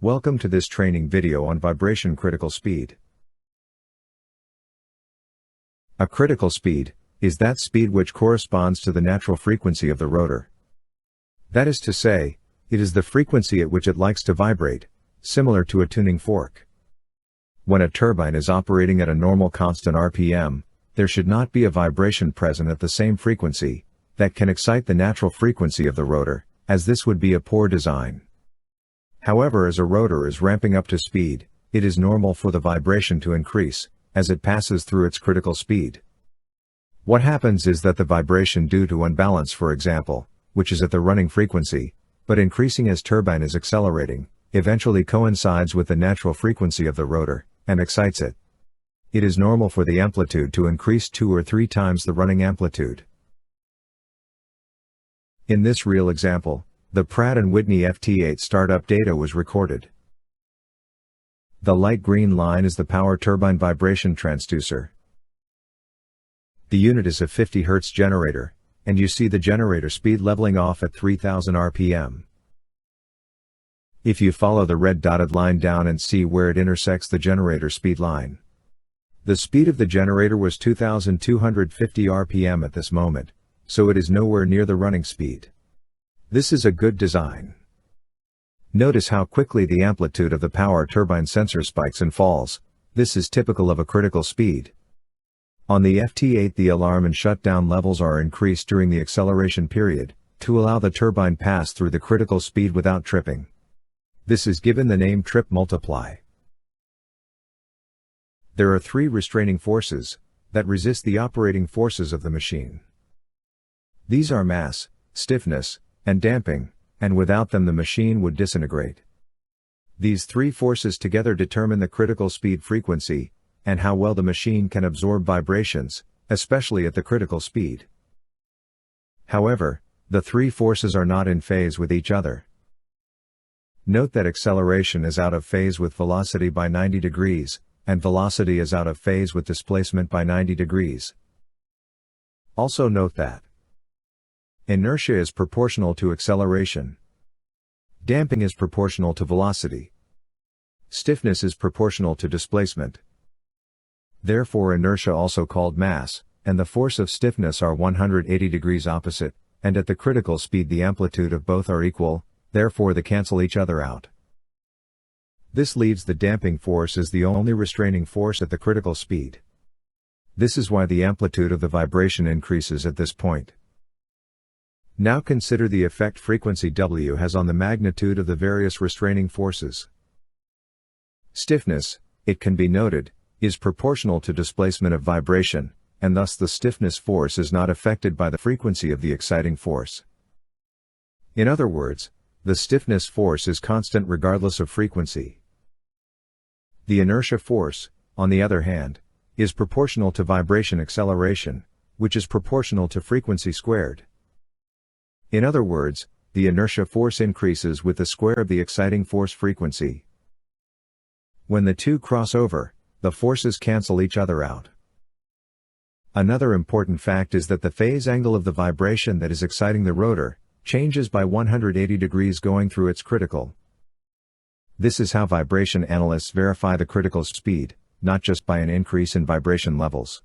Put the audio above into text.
Welcome to this training video on vibration critical speed. A critical speed is that speed which corresponds to the natural frequency of the rotor. That is to say, it is the frequency at which it likes to vibrate, similar to a tuning fork. When a turbine is operating at a normal constant RPM, there should not be a vibration present at the same frequency that can excite the natural frequency of the rotor, as this would be a poor design. However, as a rotor is ramping up to speed, it is normal for the vibration to increase as it passes through its critical speed. What happens is that the vibration due to unbalance, for example, which is at the running frequency, but increasing as turbine is accelerating, eventually coincides with the natural frequency of the rotor, and excites it. It is normal for the amplitude to increase 2 or 3 times the running amplitude. In this real example, the Pratt & Whitney FT8 startup data was recorded. The light green line is the power turbine vibration transducer. The unit is a 50 Hz generator, and you see the generator speed leveling off at 3000 RPM. If you follow the red dotted line down and see where it intersects the generator speed line. The speed of the generator was 2250 RPM at this moment, so it is nowhere near the running speed. This is a good design. Notice how quickly the amplitude of the power turbine sensor spikes and falls. This is typical of a critical speed. On the FT8, the alarm and shutdown levels are increased during the acceleration period, to allow the turbine pass through the critical speed without tripping. This is given the name trip multiply. There are 3 restraining forces that resist the operating forces of the machine. These are mass, stiffness, and damping, and without them the machine would disintegrate. These 3 forces together determine the critical speed frequency, and how well the machine can absorb vibrations, especially at the critical speed. However, the 3 forces are not in phase with each other. Note that acceleration is out of phase with velocity by 90 degrees, and velocity is out of phase with displacement by 90 degrees. Also note that inertia is proportional to acceleration. Damping is proportional to velocity. Stiffness is proportional to displacement. Therefore, inertia, also called mass, and the force of stiffness are 180 degrees opposite, and at the critical speed the amplitude of both are equal, therefore they cancel each other out. This leaves the damping force as the only restraining force at the critical speed. This is why the amplitude of the vibration increases at this point. Now consider the effect frequency W has on the magnitude of the various restraining forces. Stiffness, it can be noted, is proportional to displacement of vibration, and thus the stiffness force is not affected by the frequency of the exciting force. In other words, the stiffness force is constant regardless of frequency. The inertia force, on the other hand, is proportional to vibration acceleration, which is proportional to frequency squared. In other words, the inertia force increases with the square of the exciting force frequency. When the 2 cross over, the forces cancel each other out. Another important fact is that the phase angle of the vibration that is exciting the rotor changes by 180 degrees going through its critical. This is how vibration analysts verify the critical speed, not just by an increase in vibration levels.